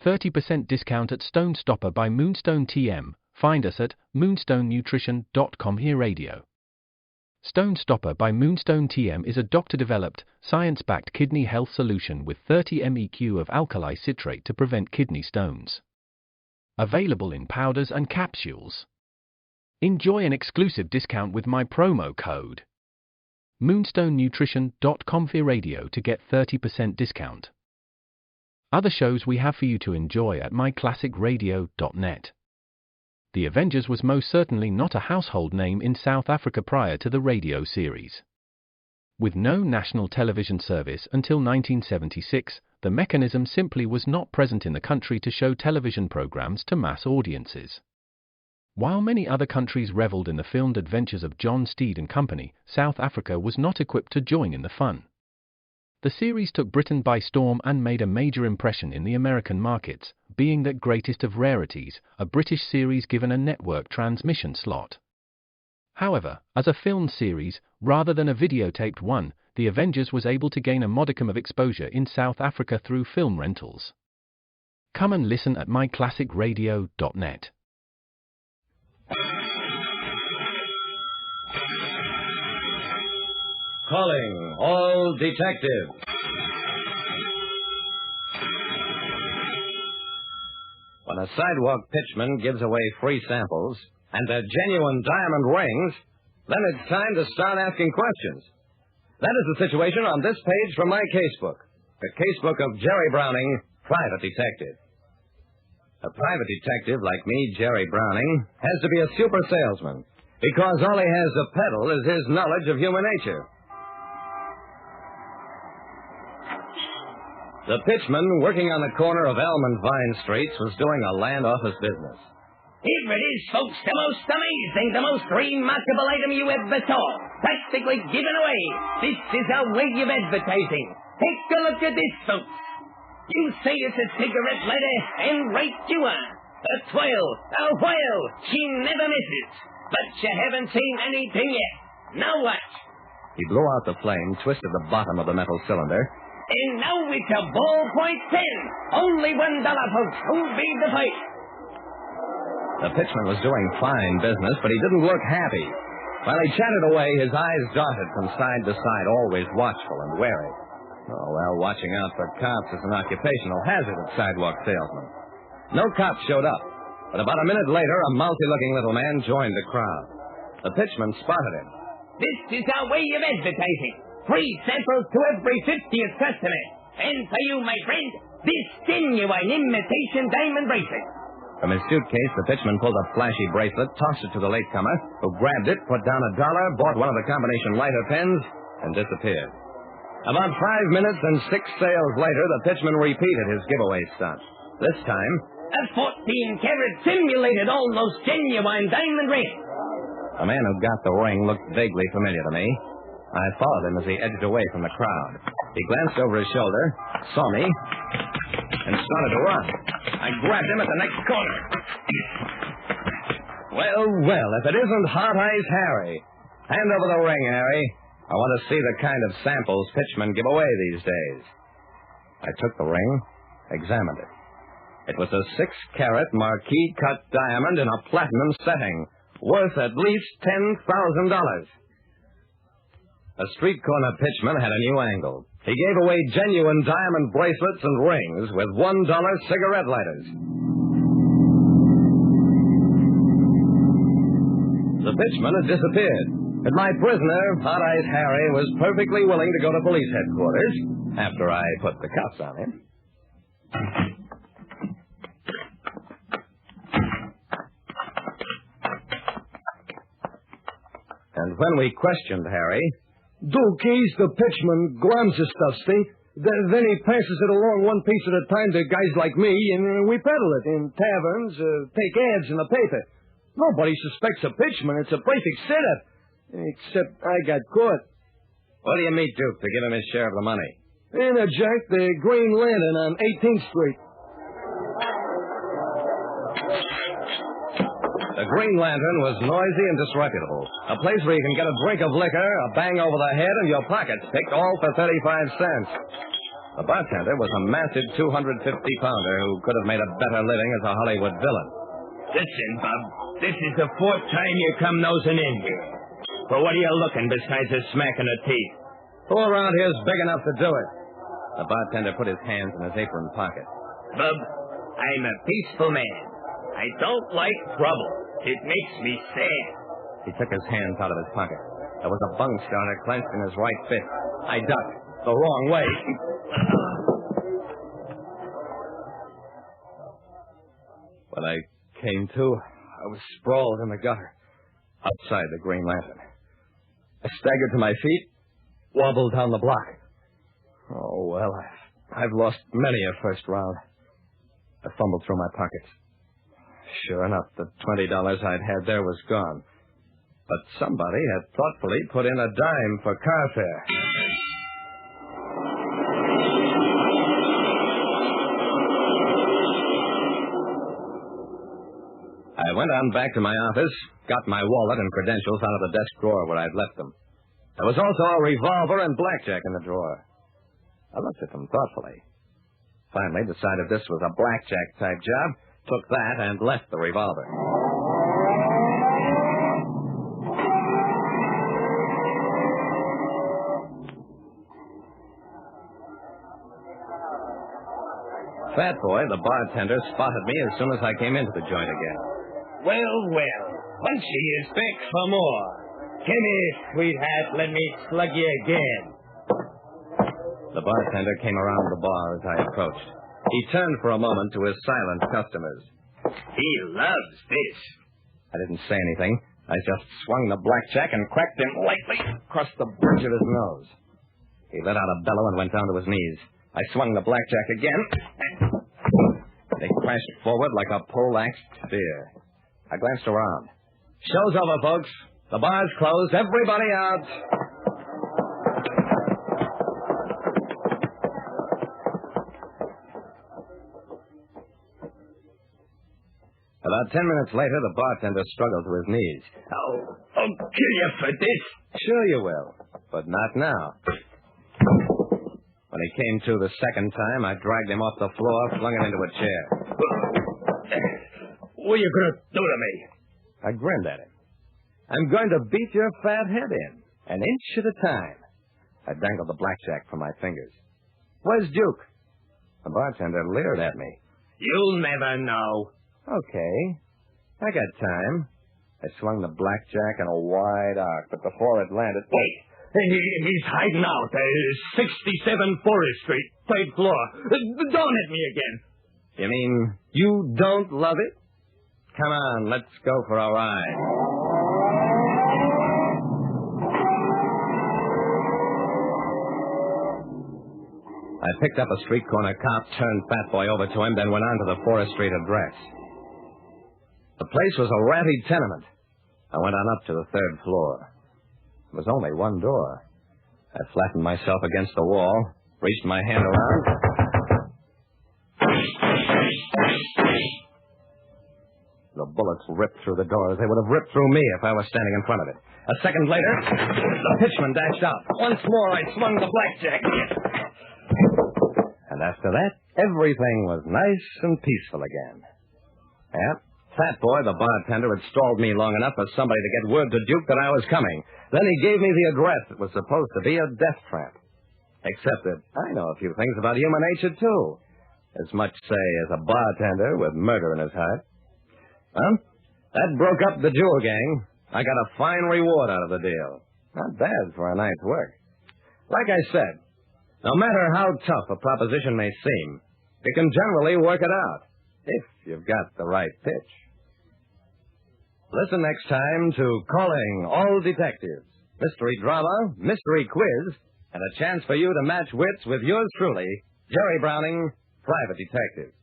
30% discount at Stone Stopper by Moonstone TM. Find us at moonstonenutrition.com. Here Radio. Stone Stopper by Moonstone TM is a doctor-developed, science-backed kidney health solution with 30 MEq of alkali citrate to prevent kidney stones. Available in powders and capsules. Enjoy an exclusive discount with my promo code moonstonenutrition.com. Here Radio to get 30% discount. Other shows we have for you to enjoy at myclassicradio.net. The Avengers was most certainly not a household name in South Africa prior to the radio series. With no national television service until 1976, the mechanism simply was not present in the country to show television programs to mass audiences. While many other countries reveled in the filmed adventures of John Steed and company, South Africa was not equipped to join in the fun. The series took Britain by storm and made a major impression in the American markets, being that greatest of rarities, a British series given a network transmission slot. However, as a filmed series, rather than a videotaped one, The Avengers was able to gain a modicum of exposure in South Africa through film rentals. Come and listen at myclassicradio.net. Calling all detectives. When a sidewalk pitchman gives away free samples and they're genuine diamond rings, then it's time to start asking questions. That is the situation on this page from my casebook, the casebook of Jerry Browning, private detective. A private detective like me, Jerry Browning, has to be a super salesman because all he has to peddle is his knowledge of human nature. The pitchman working on the corner of Elm and Vine Streets was doing a land office business. Here it is, folks, the most amazing, the most remarkable item you ever saw. Practically given away. This is our way of advertising. Take a look at this, folks. You say it's a cigarette lighter, and right you are. A twirl, a whirl, she never misses. But you haven't seen anything yet. Now watch. He blew out the flame, twisted the bottom of the metal cylinder. And now it's a ballpoint pen. Only $1, folks. Who'll be the fight? The pitchman was doing fine business, but he didn't look happy. While he chatted away, his eyes darted from side to side, always watchful and wary. Oh, well, watching out for cops is an occupational hazard of sidewalk salesmen. No cops showed up, but about a minute later, a mousy-looking little man joined the crowd. The pitchman spotted him. This is our way of advertising. Free samples to every 50th customer. And for you, my friend, this genuine imitation diamond bracelet. From his suitcase, the pitchman pulled a flashy bracelet, tossed it to the latecomer, who grabbed it, put down $1, bought one of the combination lighter pens, and disappeared. About 5 minutes and 6 sales later, the pitchman repeated his giveaway stunt. This time, a 14-carat simulated almost genuine diamond ring. The man who got the ring looked vaguely familiar to me. I followed him as he edged away from the crowd. He glanced over his shoulder, saw me, and started to run. I grabbed him at the next corner. Well, if it isn't Hot Eyes Harry. Hand over the ring, Harry. I want to see the kind of samples pitchmen give away these days. I took the ring, examined it. It was a 6-carat marquise-cut diamond in a platinum setting, worth at least $10,000. A street corner pitchman had a new angle. He gave away genuine diamond bracelets and rings with $1 cigarette lighters. The pitchman had disappeared, but my prisoner, Hot Eyes Harry, was perfectly willing to go to police headquarters after I put the cuffs on him. And when we questioned Harry... He's the pitchman, grams the stuff, see? Then he passes it along one piece at a time to guys like me, and we peddle it in taverns, take ads in the paper. Nobody suspects a pitchman. It's a perfect setup. Except I got caught. What do you meet Duke to give him his share of the money? In a jack, the Green Lantern on 18th Street. The Green Lantern was noisy and disreputable. A place where you can get a drink of liquor, a bang over the head, and your pockets picked all for 35 cents. The bartender was a massive 250-pounder who could have made a better living as a Hollywood villain. Listen, Bub, this is the fourth time you come nosing in here. For what are you looking besides a smack in the teeth? Who around here's big enough to do it? The bartender put his hands in his apron pocket. Bub, I'm a peaceful man. I don't like trouble. It makes me sad. He took his hands out of his pocket. There was a bung starter clenched in his right fist. I ducked. The wrong way. When I came to, I was sprawled in the gutter, outside the Green Lantern. I staggered to my feet, wobbled down the block. Oh, well, I've lost many a first round. I fumbled through my pockets. Sure enough, the $20 I'd had there was gone. But somebody had thoughtfully put in a dime for car fare. I went on back to my office, got my wallet and credentials out of the desk drawer where I'd left them. There was also a revolver and blackjack in the drawer. I looked at them thoughtfully. Finally decided this was a blackjack-type job, took that and left the revolver. Fat Boy, the bartender, spotted me as soon as I came into the joint again. Well, Punchy is back for more. Come here, sweetheart, let me slug you again. The bartender came around the bar as I approached. He turned for a moment to his silent customers. He loves this. I didn't say anything. I just swung the blackjack and cracked him lightly across the bridge of his nose. He let out a bellow and went down to his knees. I swung the blackjack again. They crashed forward like a pole-axed steer. I glanced around. Show's over, folks. The bar's closed. Everybody out. About 10 minutes later, the bartender struggled to his knees. I'll kill you for this. Sure you will, but not now. When he came to the second time, I dragged him off the floor, flung him into a chair. What are you going to do to me? I grinned at him. I'm going to beat your fat head in, an inch at a time. I dangled the blackjack from my fingers. Where's Duke? The bartender leered at me. You'll never know. Okay. I got time. I swung the blackjack in a wide arc, but before it landed... Wait! He's hiding out. 67 Forest Street, third floor. Don't hit me again. You mean you don't love it? Come on, let's go for a ride. I picked up a street corner cop, turned Fat Boy over to him, then went on to the Forest Street address. The place was a ratty tenement. I went on up to the third floor. There was only one door. I flattened myself against the wall, reached my hand around. The bullets ripped through the door as they would have ripped through me if I was standing in front of it. A second later, the pitchman dashed out. Once more, I swung the blackjack. And after that, everything was nice and peaceful again. Yep. Fat Boy, the bartender, had stalled me long enough for somebody to get word to Duke that I was coming. Then he gave me the address that was supposed to be a death trap. Except that I know a few things about human nature, too. As much, say, as a bartender with murder in his heart. Well, that broke up the jewel gang. I got a fine reward out of the deal. Not bad for a night's work. Like I said, no matter how tough a proposition may seem, you can generally work it out, if you've got the right pitch. Listen next time to Calling All Detectives. Mystery drama, mystery quiz, and a chance for you to match wits with yours truly, Jerry Browning, Private Detective.